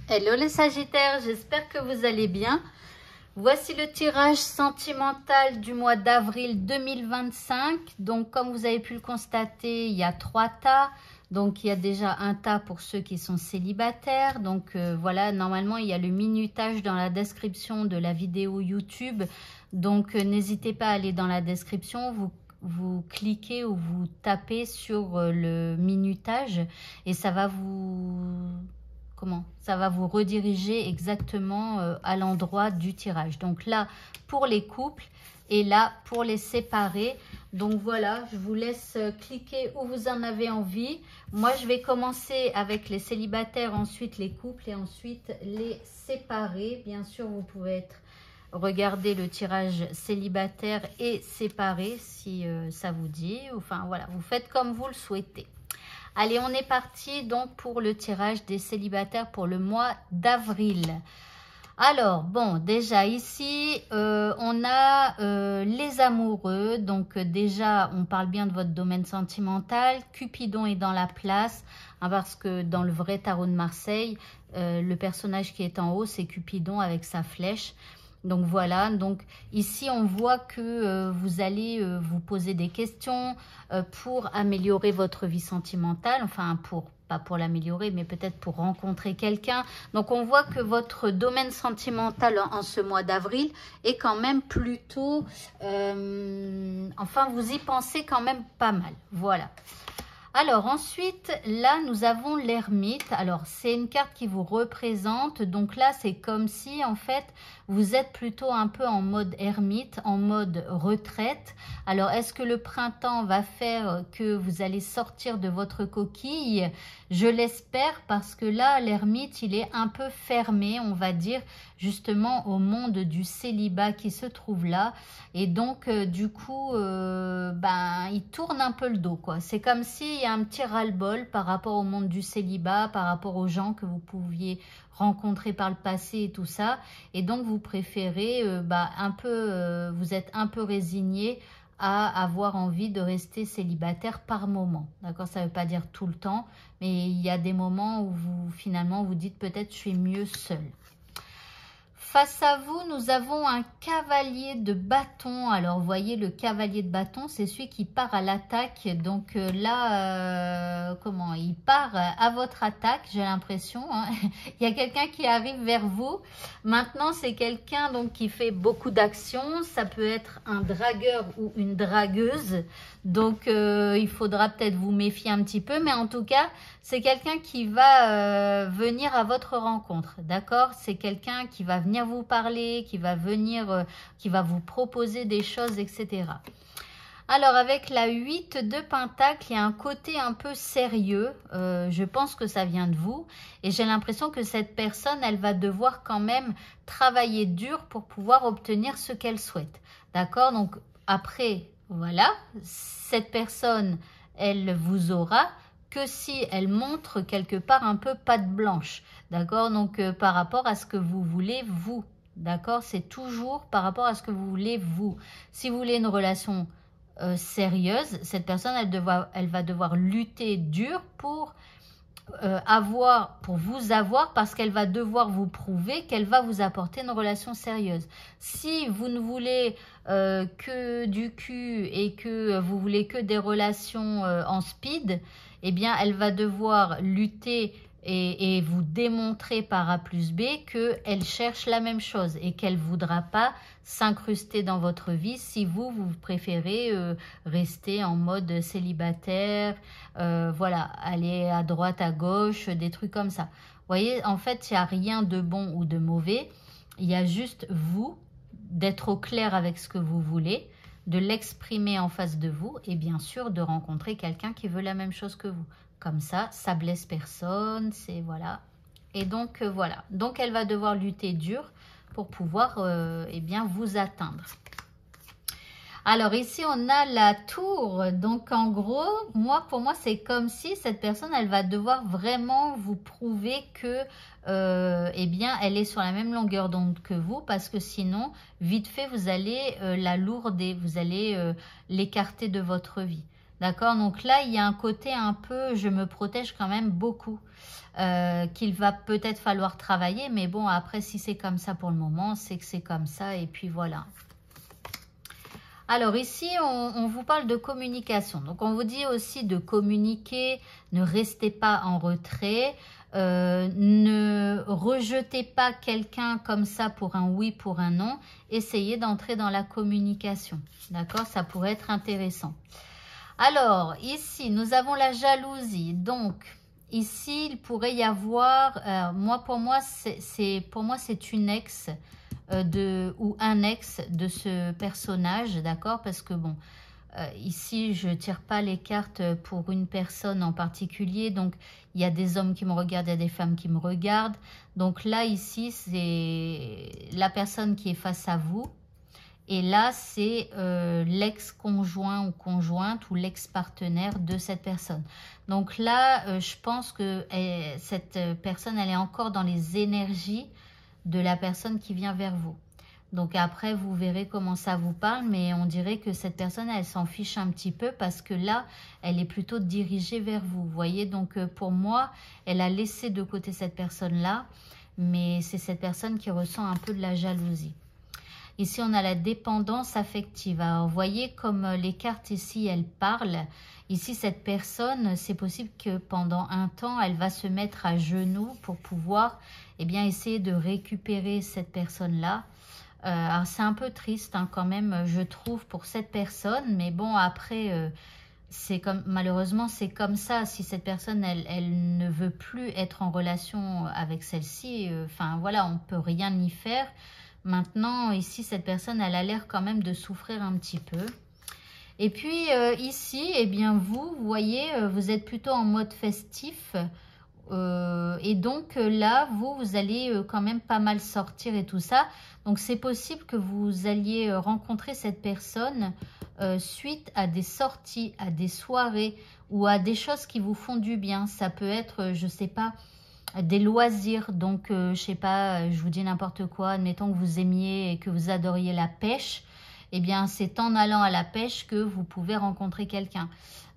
Hello les Sagittaires, j'espère que vous allez bien. Voici le tirage sentimental du mois d'avril 2025. Donc comme vous avez pu le constater, il y a 3 tas. Donc il y a déjà un tas pour ceux qui sont célibataires. Donc voilà, normalement il y a le minutage dans la description de la vidéo YouTube. Donc n'hésitez pas à aller dans la description, vous cliquez ou vous tapez sur le minutage et ça va vous... ça va vous rediriger exactement à l'endroit du tirage. Donc là, pour les couples et là, pour les séparés. Donc voilà, je vous laisse cliquer où vous en avez envie. Moi, je vais commencer avec les célibataires, ensuite les couples et ensuite les séparés. Bien sûr, vous pouvez regarder le tirage célibataire et séparé si ça vous dit. Enfin voilà, vous faites comme vous le souhaitez. Allez, on est parti donc pour le tirage des célibataires pour le mois d'avril. Alors, bon, déjà ici, on a les amoureux. Donc déjà, on parle bien de votre domaine sentimental. Cupidon est dans la place, hein, parce que dans le vrai tarot de Marseille, le personnage qui est en haut, c'est Cupidon avec sa flèche. Donc voilà, donc ici on voit que vous allez vous poser des questions pour améliorer votre vie sentimentale, enfin pas pour l'améliorer, mais peut-être pour rencontrer quelqu'un. Donc on voit que votre domaine sentimental en ce mois d'avril est quand même plutôt, enfin vous y pensez quand même pas mal, voilà. Alors ensuite, là, nous avons l'ermite. Alors, c'est une carte qui vous représente. Donc là, c'est comme si, en fait, vous êtes plutôt un peu en mode ermite, en mode retraite. Alors, est-ce que le printemps va faire que vous allez sortir de votre coquille? Je l'espère parce que là, l'ermite, il est un peu fermé, on va dire, justement au monde du célibat qui se trouve là. Et donc, du coup, il tourne un peu le dos, quoi. C'est comme s'il y a un petit ras-le-bol par rapport au monde du célibat, par rapport aux gens que vous pouviez rencontrer par le passé et tout ça. Et donc, vous préférez, vous êtes un peu résigné à avoir envie de rester célibataire par moment. D'accord? Ça ne veut pas dire tout le temps, mais il y a des moments où vous, finalement, vous dites peut-être je suis mieux seul. Face à vous, nous avons un cavalier de bâton. Alors, vous voyez, le cavalier de bâton, c'est celui qui part à l'attaque. Donc là, il part à votre attaque, j'ai l'impression. Hein. Il y a quelqu'un qui arrive vers vous. Maintenant, c'est quelqu'un donc qui fait beaucoup d'actions. Ça peut être un dragueur ou une dragueuse. Donc, il faudra peut-être vous méfier un petit peu. Mais en tout cas, c'est quelqu'un qui va venir à votre rencontre. D'accord? C'est quelqu'un qui va venir vous parler, qui va venir, qui va vous proposer des choses, etc. Alors, avec la 8 de Pentacle, il y a un côté un peu sérieux. Je pense que ça vient de vous. Et j'ai l'impression que cette personne, elle va devoir quand même travailler dur pour pouvoir obtenir ce qu'elle souhaite. D'accord? Donc, après, voilà, cette personne, elle vous aura que si elle montre quelque part un peu patte blanche. D'accord? Donc, par rapport à ce que vous voulez, vous. D'accord? C'est toujours par rapport à ce que vous voulez, vous. Si vous voulez une relation sérieuse, cette personne, elle va devoir lutter dur pour vous avoir, parce qu'elle va devoir vous prouver qu'elle va vous apporter une relation sérieuse. Si vous ne voulez que du cul et que vous voulez que des relations en speed, eh bien, elle va devoir lutter et vous démontrer par A plus B qu'elle cherche la même chose et qu'elle ne voudra pas s'incruster dans votre vie si vous préférez rester en mode célibataire, voilà, aller à droite, à gauche, des trucs comme ça. Vous voyez, en fait, il n'y a rien de bon ou de mauvais. Il y a juste vous, d'être au clair avec ce que vous voulez, de l'exprimer en face de vous et bien sûr de rencontrer quelqu'un qui veut la même chose que vous. Comme ça blesse personne, c'est voilà. Et donc voilà. Donc elle va devoir lutter dur pour pouvoir vous atteindre. Alors ici on a la tour. Donc en gros, pour moi c'est comme si cette personne, elle va devoir vraiment vous prouver que elle est sur la même longueur d'onde que vous, parce que sinon vite fait vous allez la lourder, vous allez l'écarter de votre vie. D'accord? Donc là, il y a un côté un peu, je me protège quand même beaucoup, qu'il va peut-être falloir travailler. Mais bon, après, si c'est comme ça pour le moment, c'est que c'est comme ça. Et puis voilà. Alors ici, on vous parle de communication. Donc on vous dit aussi de communiquer, ne restez pas en retrait, ne rejetez pas quelqu'un comme ça pour un oui, pour un non. Essayez d'entrer dans la communication. D'accord? Ça pourrait être intéressant. Alors ici, nous avons la jalousie. Donc ici, il pourrait y avoir, pour moi, c'est une ex. Ou un ex de ce personnage, d'accord? Parce que bon, ici, je tire pas les cartes pour une personne en particulier. Donc, il y a des hommes qui me regardent, il y a des femmes qui me regardent. Donc là, ici, c'est la personne qui est face à vous. Et là, c'est l'ex-conjoint ou conjointe ou l'ex-partenaire de cette personne. Donc là, je pense que cette personne, elle est encore dans les énergies de la personne qui vient vers vous. Donc après, vous verrez comment ça vous parle, mais on dirait que cette personne, elle s'en fiche un petit peu parce que là, elle est plutôt dirigée vers vous. Vous voyez, donc pour moi, elle a laissé de côté cette personne-là, mais c'est cette personne qui ressent un peu de la jalousie. Ici, on a la dépendance affective. Alors, vous voyez comme les cartes ici, elles parlent. Ici, cette personne, c'est possible que pendant un temps, elle va se mettre à genoux pour pouvoir essayer de récupérer cette personne-là. Alors, c'est un peu triste quand même, je trouve, pour cette personne. Mais bon, après, malheureusement, c'est comme ça. Si cette personne, elle ne veut plus être en relation avec celle-ci, enfin voilà, on ne peut rien y faire. Maintenant, ici, cette personne, elle a l'air quand même de souffrir un petit peu. Et puis, ici, vous voyez, vous êtes plutôt en mode festif. Et donc, là, vous allez quand même pas mal sortir et tout ça. Donc, c'est possible que vous alliez rencontrer cette personne suite à des sorties, à des soirées ou à des choses qui vous font du bien. Ça peut être, je sais pas, des loisirs, donc je sais pas, je vous dis n'importe quoi, admettons que vous aimiez et que vous adoriez la pêche, c'est en allant à la pêche que vous pouvez rencontrer quelqu'un.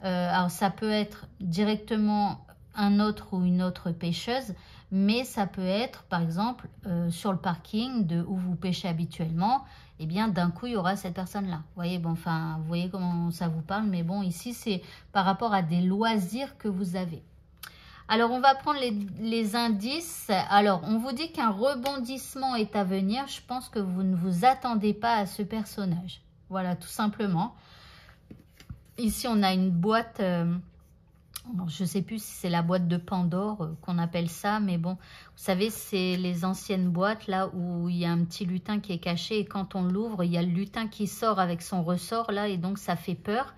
Alors ça peut être directement un autre ou une autre pêcheuse, mais ça peut être par exemple sur le parking où vous pêchez habituellement, d'un coup il y aura cette personne là. Vous voyez, bon, enfin, vous voyez comment ça vous parle, mais bon, ici c'est par rapport à des loisirs que vous avez. Alors, on va prendre les indices. Alors, on vous dit qu'un rebondissement est à venir. Je pense que vous ne vous attendez pas à ce personnage. Voilà, tout simplement. Ici, on a une boîte. Je ne sais plus si c'est la boîte de Pandore qu'on appelle ça. Mais bon, vous savez, c'est les anciennes boîtes là où il y a un petit lutin qui est caché. Et quand on l'ouvre, il y a le lutin qui sort avec son ressort là. Et donc, ça fait peur.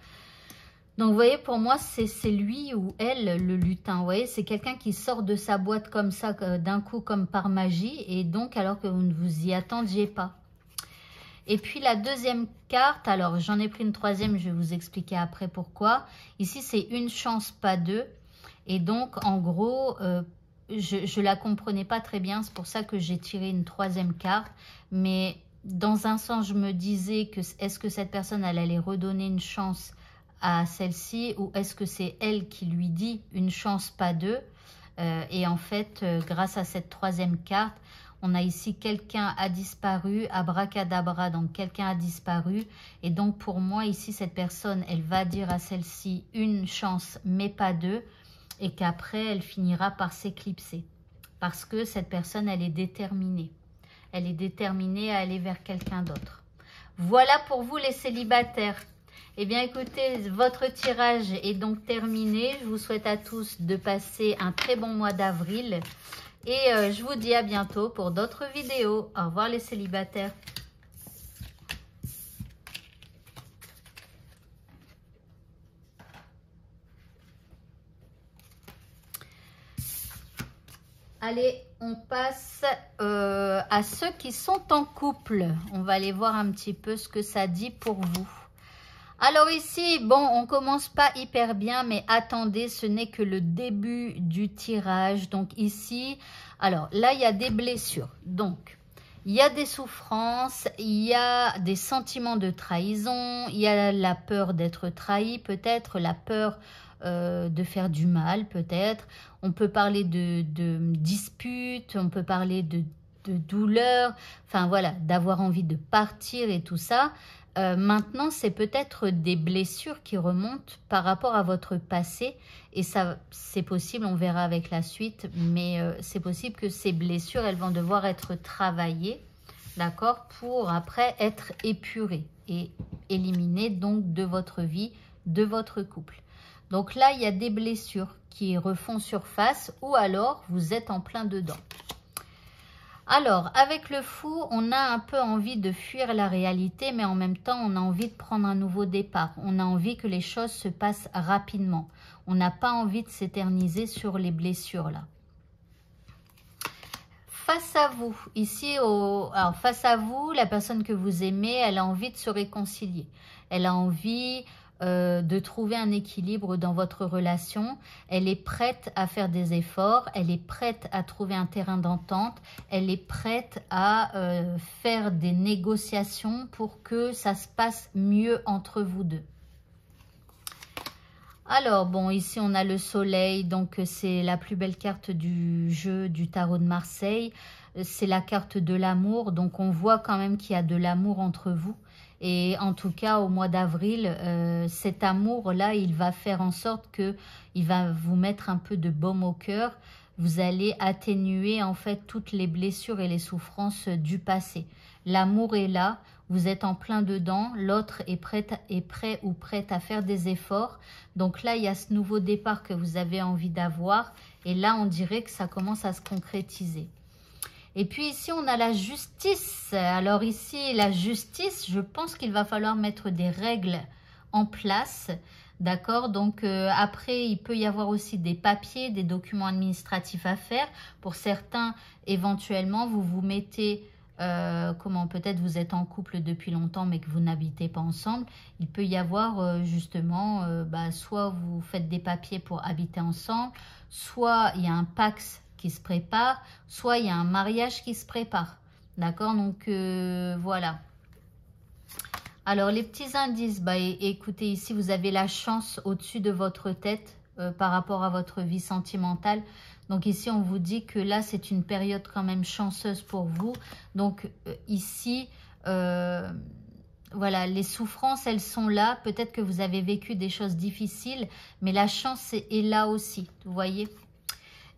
Donc, vous voyez, pour moi, c'est lui ou elle, le lutin. Vous voyez, c'est quelqu'un qui sort de sa boîte comme ça, d'un coup, comme par magie. Et donc, alors que vous ne vous y attendiez pas. Et puis, la deuxième carte, alors, j'en ai pris une troisième, je vais vous expliquer après pourquoi. Ici, c'est une chance, pas deux. Et donc, en gros, je ne la comprenais pas très bien. C'est pour ça que j'ai tiré une troisième carte. Mais dans un sens, je me disais que est-ce que cette personne, elle allait redonner une chance à celle-ci, ou est-ce que c'est elle qui lui dit une chance, pas deux? Et en fait, grâce à cette troisième carte, on a ici quelqu'un a disparu, abracadabra, donc quelqu'un a disparu. Et donc pour moi, ici, cette personne, elle va dire à celle-ci une chance, mais pas deux, et qu'après, elle finira par s'éclipser. Parce que cette personne, elle est déterminée. Elle est déterminée à aller vers quelqu'un d'autre. Voilà pour vous les célibataires. Eh bien, écoutez, votre tirage est donc terminé. Je vous souhaite à tous de passer un très bon mois d'avril. Et je vous dis à bientôt pour d'autres vidéos. Au revoir les célibataires. Allez, on passe à ceux qui sont en couple. On va aller voir un petit peu ce que ça dit pour vous. Alors ici, bon, on commence pas hyper bien, mais attendez, ce n'est que le début du tirage. Donc ici, alors là, il y a des blessures. Donc, Il y a des souffrances, il y a des sentiments de trahison, il y a la peur d'être trahi, peut-être la peur de faire du mal, peut-être. On peut parler de disputes, on peut parler de douleur, enfin voilà, d'avoir envie de partir et tout ça. Maintenant, c'est peut-être des blessures qui remontent par rapport à votre passé. Et ça, c'est possible, on verra avec la suite. Mais c'est possible que ces blessures, elles vont devoir être travaillées, d'accord, pour après être épurées et éliminées donc de votre vie, de votre couple. Donc là, il y a des blessures qui refont surface ou alors vous êtes en plein dedans. Alors, avec le fou, on a un peu envie de fuir la réalité, mais en même temps, on a envie de prendre un nouveau départ. On a envie que les choses se passent rapidement. On n'a pas envie de s'éterniser sur les blessures, là. Face à vous, ici, alors face à vous, la personne que vous aimez, elle a envie de se réconcilier. Elle a envie de trouver un équilibre dans votre relation. Elle est prête à faire des efforts, elle est prête à trouver un terrain d'entente, elle est prête à faire des négociations pour que ça se passe mieux entre vous deux. Alors, bon, ici, on a le soleil, donc c'est la plus belle carte du jeu du tarot de Marseille. C'est la carte de l'amour, donc on voit quand même qu'il y a de l'amour entre vous. Et en tout cas, au mois d'avril, cet amour-là, il va faire en sorte qu'il va vous mettre un peu de baume au cœur. Vous allez atténuer en fait toutes les blessures et les souffrances du passé. L'amour est là, vous êtes en plein dedans, l'autre est prêt ou prête à faire des efforts. Donc là, il y a ce nouveau départ que vous avez envie d'avoir. Et là, on dirait que ça commence à se concrétiser. Et puis ici, on a la justice. Alors ici, la justice, je pense qu'il va falloir mettre des règles en place. D'accord? Donc après, il peut y avoir aussi des papiers, des documents administratifs à faire. Pour certains, éventuellement, vous vous mettez... peut-être vous êtes en couple depuis longtemps mais que vous n'habitez pas ensemble, il peut y avoir justement, soit vous faites des papiers pour habiter ensemble, soit il y a un Pacs qui se prépare, soit il y a un mariage qui se prépare. D'accord? Donc voilà. Alors les petits indices, écoutez, ici vous avez la chance au-dessus de votre tête par rapport à votre vie sentimentale. Donc ici, on vous dit que là, c'est une période quand même chanceuse pour vous. Donc ici, voilà, les souffrances, elles sont là. Peut-être que vous avez vécu des choses difficiles, mais la chance est là aussi, vous voyez.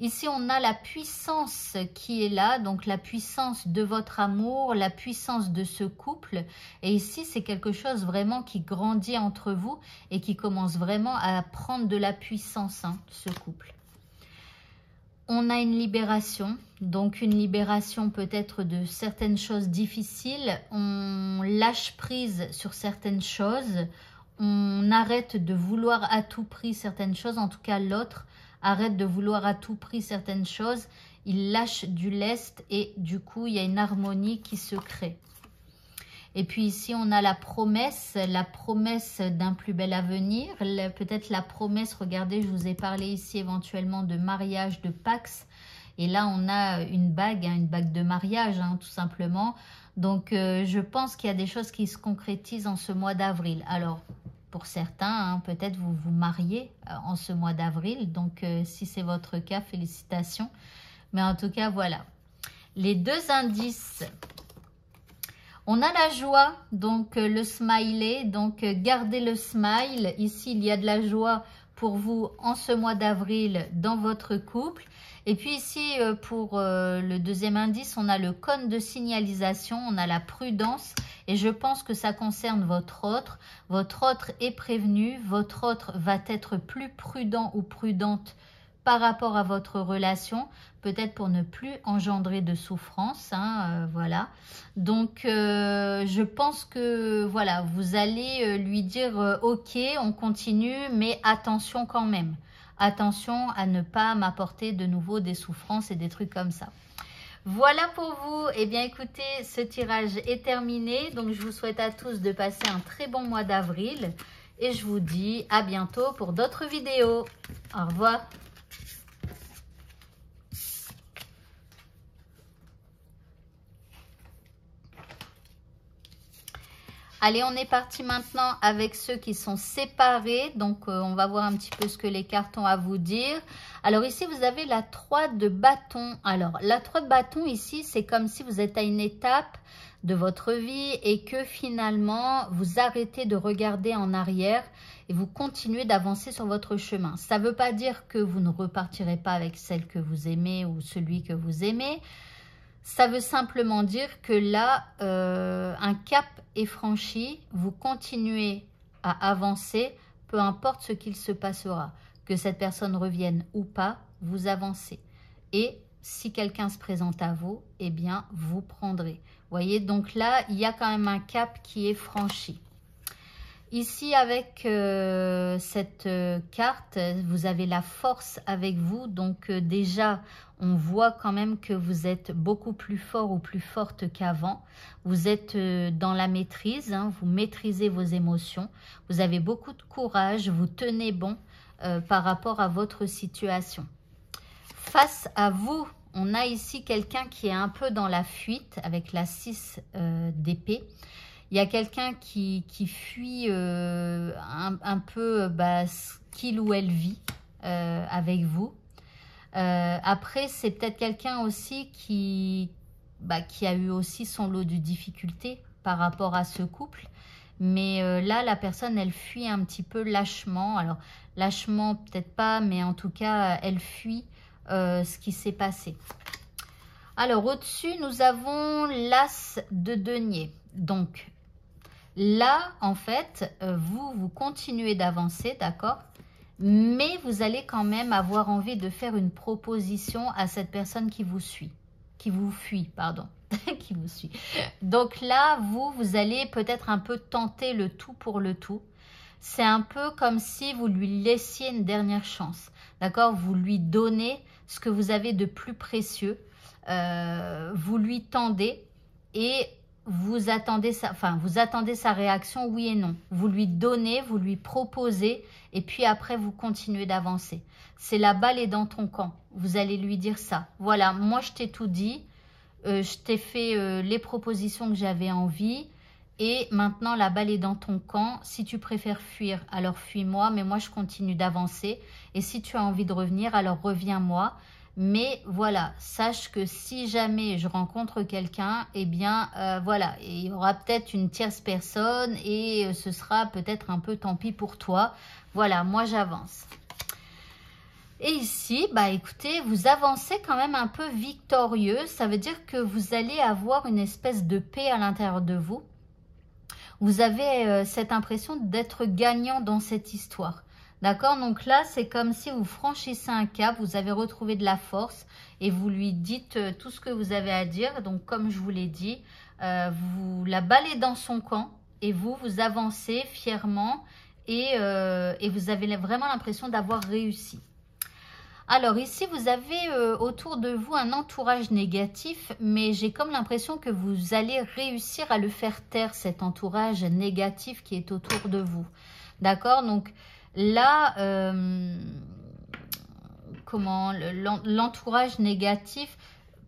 Ici, on a la puissance qui est là, donc la puissance de votre amour, la puissance de ce couple. Et ici, c'est quelque chose vraiment qui grandit entre vous et qui commence vraiment à prendre de la puissance, ce couple. On a une libération, donc une libération peut-être de certaines choses difficiles. On lâche prise sur certaines choses. On arrête de vouloir à tout prix certaines choses. En tout cas, l'autre arrête de vouloir à tout prix certaines choses. Il lâche du lest et du coup, il y a une harmonie qui se crée. Et puis ici, on a la promesse d'un plus bel avenir. Peut-être la promesse, regardez, je vous ai parlé ici éventuellement de mariage, de Pacs. Et là, on a une bague de mariage, tout simplement. Donc, je pense qu'il y a des choses qui se concrétisent en ce mois d'avril. Alors, pour certains, peut-être vous vous mariez en ce mois d'avril. Donc, si c'est votre cas, félicitations. Mais en tout cas, voilà. Les deux indices... On a la joie, donc le smiley, donc gardez le smile. Ici, il y a de la joie pour vous en ce mois d'avril dans votre couple. Et puis ici, pour le deuxième indice, on a le cône de signalisation, on a la prudence. Et je pense que ça concerne votre autre. Votre autre est prévenu, votre autre va être plus prudent ou prudente par rapport à votre relation, peut-être pour ne plus engendrer de souffrance, voilà. Donc, je pense que, voilà, vous allez lui dire, ok, on continue, mais attention quand même. Attention à ne pas m'apporter de nouveau des souffrances et des trucs comme ça. Voilà pour vous. Eh bien, écoutez, ce tirage est terminé. Donc, je vous souhaite à tous de passer un très bon mois d'avril. Et je vous dis à bientôt pour d'autres vidéos. Au revoir. Allez, on est parti maintenant avec ceux qui sont séparés. Donc, on va voir un petit peu ce que les cartes ont à vous dire. Alors ici, vous avez la 3 de bâton. Alors, la 3 de bâton ici, c'est comme si vous êtes à une étape de votre vie et que finalement, vous arrêtez de regarder en arrière et vous continuez d'avancer sur votre chemin. Ça ne veut pas dire que vous ne repartirez pas avec celle que vous aimez ou celui que vous aimez. Ça veut simplement dire que là, un cap est franchi, vous continuez à avancer, peu importe ce qu'il se passera. Que cette personne revienne ou pas, vous avancez. Et si quelqu'un se présente à vous, eh bien, vous prendrez. Vous voyez, donc là, il y a quand même un cap qui est franchi. Ici, avec cette carte, vous avez la force avec vous. Donc déjà, on voit quand même que vous êtes beaucoup plus fort ou plus forte qu'avant. Vous êtes dans la maîtrise, hein, vous maîtrisez vos émotions. Vous avez beaucoup de courage, vous tenez bon par rapport à votre situation. Face à vous, on a ici quelqu'un qui est un peu dans la fuite avec la 6 d'épée. Il y a quelqu'un qui fuit un peu ce qu'il ou elle vit avec vous. Après, c'est peut-être quelqu'un aussi qui a eu aussi son lot de difficultés par rapport à ce couple. Mais là, la personne, elle fuit un petit peu lâchement. Alors, lâchement, peut-être pas, mais en tout cas, elle fuit ce qui s'est passé. Alors, au-dessus, nous avons l'As de denier. Donc, là, en fait, vous continuez d'avancer, d'accord? Mais vous allez quand même avoir envie de faire une proposition à cette personne qui vous suit. Qui vous fuit, pardon. Qui vous suit. Donc là, vous allez peut-être un peu tenter le tout pour le tout. C'est un peu comme si vous lui laissiez une dernière chance. D'accord? Vous lui donnez ce que vous avez de plus précieux. Vous lui tendez et vous attendez sa réaction, oui et non. Vous lui donnez, vous lui proposez et puis après vous continuez d'avancer. C'est la balle est dans ton camp. Vous allez lui dire ça. Voilà, moi je t'ai tout dit. Je t'ai fait les propositions que j'avais envie et maintenant la balle est dans ton camp. Si tu préfères fuir, alors fuis-moi, mais moi je continue d'avancer. Et si tu as envie de revenir, alors reviens-moi. Mais voilà, sache que si jamais je rencontre quelqu'un, eh bien voilà, il y aura peut-être une tierce personne et ce sera peut-être un peu tant pis pour toi. Voilà, moi j'avance. Et ici, écoutez, vous avancez quand même un peu victorieux. Ça veut dire que vous allez avoir une espèce de paix à l'intérieur de vous. Vous avez cette impression d'être gagnant dans cette histoire. D'accord? Donc là, c'est comme si vous franchissez un cap, vous avez retrouvé de la force et vous lui dites tout ce que vous avez à dire. Donc, comme je vous l'ai dit, la balle est dans son camp et vous avancez fièrement et vous avez vraiment l'impression d'avoir réussi. Alors ici, vous avez autour de vous un entourage négatif, mais j'ai comme l'impression que vous allez réussir à le faire taire, cet entourage négatif qui est autour de vous. D'accord? Donc là, l'entourage négatif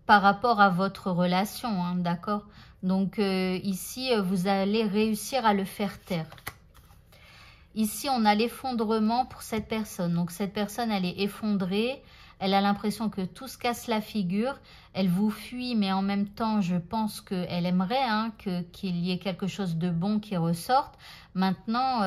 par rapport à votre relation, hein, d'accord? Donc ici, vous allez réussir à le faire taire. Ici, on a l'effondrement pour cette personne. Donc, cette personne, elle est effondrée. Elle a l'impression que tout se casse la figure. Elle vous fuit, mais en même temps, je pense qu'elle aimerait qu'il y ait quelque chose de bon qui ressorte. Maintenant, en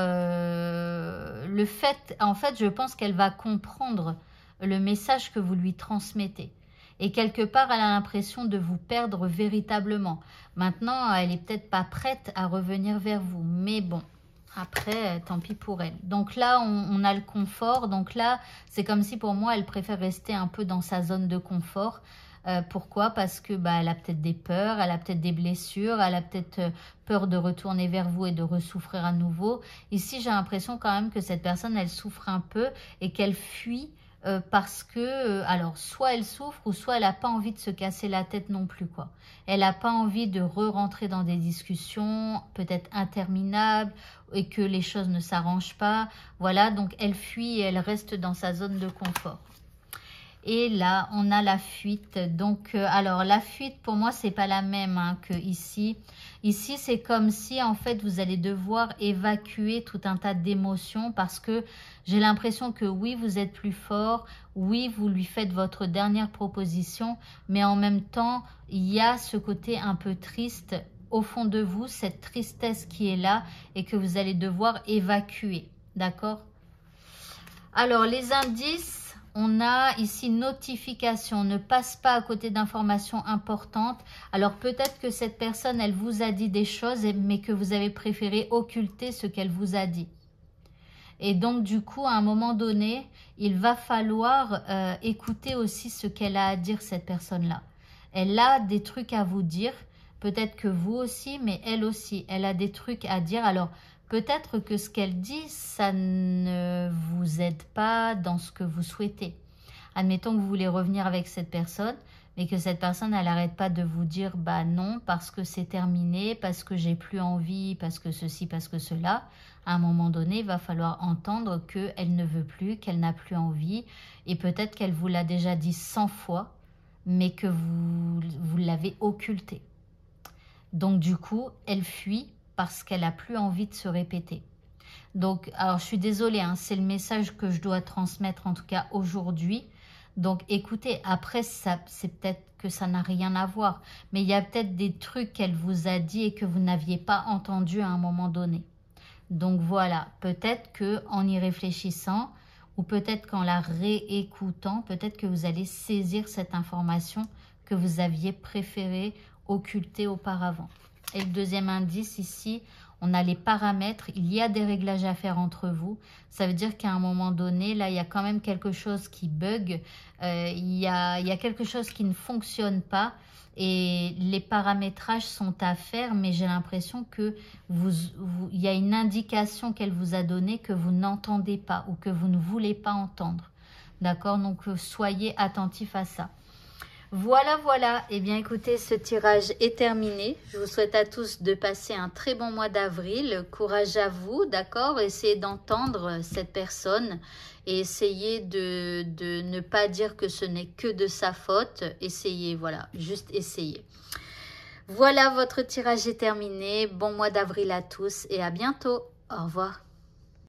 fait, je pense qu'elle va comprendre le message que vous lui transmettez. Et quelque part, elle a l'impression de vous perdre véritablement. Maintenant, elle n'est peut-être pas prête à revenir vers vous. Mais bon. Après, tant pis pour elle. Donc là, on a le confort. Donc là, c'est comme si pour moi, elle préfère rester un peu dans sa zone de confort. Pourquoi? Parce que elle a peut-être des peurs, elle a peut-être des blessures, elle a peut-être peur de retourner vers vous et de ressouffrir à nouveau. Ici, j'ai l'impression quand même que cette personne, elle souffre un peu et qu'elle fuit parce que, alors, soit elle souffre ou soit elle n'a pas envie de se casser la tête non plus, quoi. Elle n'a pas envie de re-rentrer dans des discussions peut-être interminables et que les choses ne s'arrangent pas. Voilà, donc elle fuit et elle reste dans sa zone de confort. Et là, on a la fuite. Donc, alors, la fuite, pour moi, c'est pas la même hein, que ici. Ici, c'est comme si, en fait, vous allez devoir évacuer tout un tas d'émotions parce que j'ai l'impression que oui, vous êtes plus fort. Oui, vous lui faites votre dernière proposition. Mais en même temps, il y a ce côté un peu triste au fond de vous, cette tristesse qui est là et que vous allez devoir évacuer. D'accord? Alors, les indices... On a ici notification, ne passe pas à côté d'informations importantes. Alors peut-être que cette personne, elle vous a dit des choses, mais que vous avez préféré occulter ce qu'elle vous a dit. Et donc du coup, à un moment donné, il va falloir écouter aussi ce qu'elle a à dire, cette personne-là. Elle a des trucs à vous dire, peut-être que vous aussi, mais elle aussi, elle a des trucs à dire. Alors, peut-être que ce qu'elle dit, ça ne vous aide pas dans ce que vous souhaitez. Admettons que vous voulez revenir avec cette personne, mais que cette personne, elle n'arrête pas de vous dire « bah non, parce que c'est terminé, parce que j'ai plus envie, parce que ceci, parce que cela ». À un moment donné, il va falloir entendre qu'elle ne veut plus, qu'elle n'a plus envie, et peut-être qu'elle vous l'a déjà dit 100 fois, mais que vous l'avez occulté. Donc du coup, elle fuit, parce qu'elle n'a plus envie de se répéter. Donc, alors je suis désolée, hein, c'est le message que je dois transmettre en tout cas aujourd'hui. Donc écoutez, après c'est peut-être que ça n'a rien à voir, mais il y a peut-être des trucs qu'elle vous a dit et que vous n'aviez pas entendu à un moment donné. Donc voilà, peut-être que en y réfléchissant, ou peut-être qu'en la réécoutant, peut-être que vous allez saisir cette information que vous aviez préféré occulter auparavant. Et le deuxième indice ici, on a les paramètres. Il y a des réglages à faire entre vous. Ça veut dire qu'à un moment donné, là, il y a quand même quelque chose qui bug. Il y a quelque chose qui ne fonctionne pas. Et les paramétrages sont à faire, mais j'ai l'impression que il y a une indication qu'elle vous a donnée que vous n'entendez pas ou que vous ne voulez pas entendre. D'accord? Donc, soyez attentifs à ça. Voilà, voilà. Eh bien, écoutez, ce tirage est terminé. Je vous souhaite à tous de passer un très bon mois d'avril. Courage à vous, d'accord? Essayez d'entendre cette personne et essayez de ne pas dire que ce n'est que de sa faute. Essayez, voilà, juste essayez. Voilà, votre tirage est terminé. Bon mois d'avril à tous et à bientôt. Au revoir.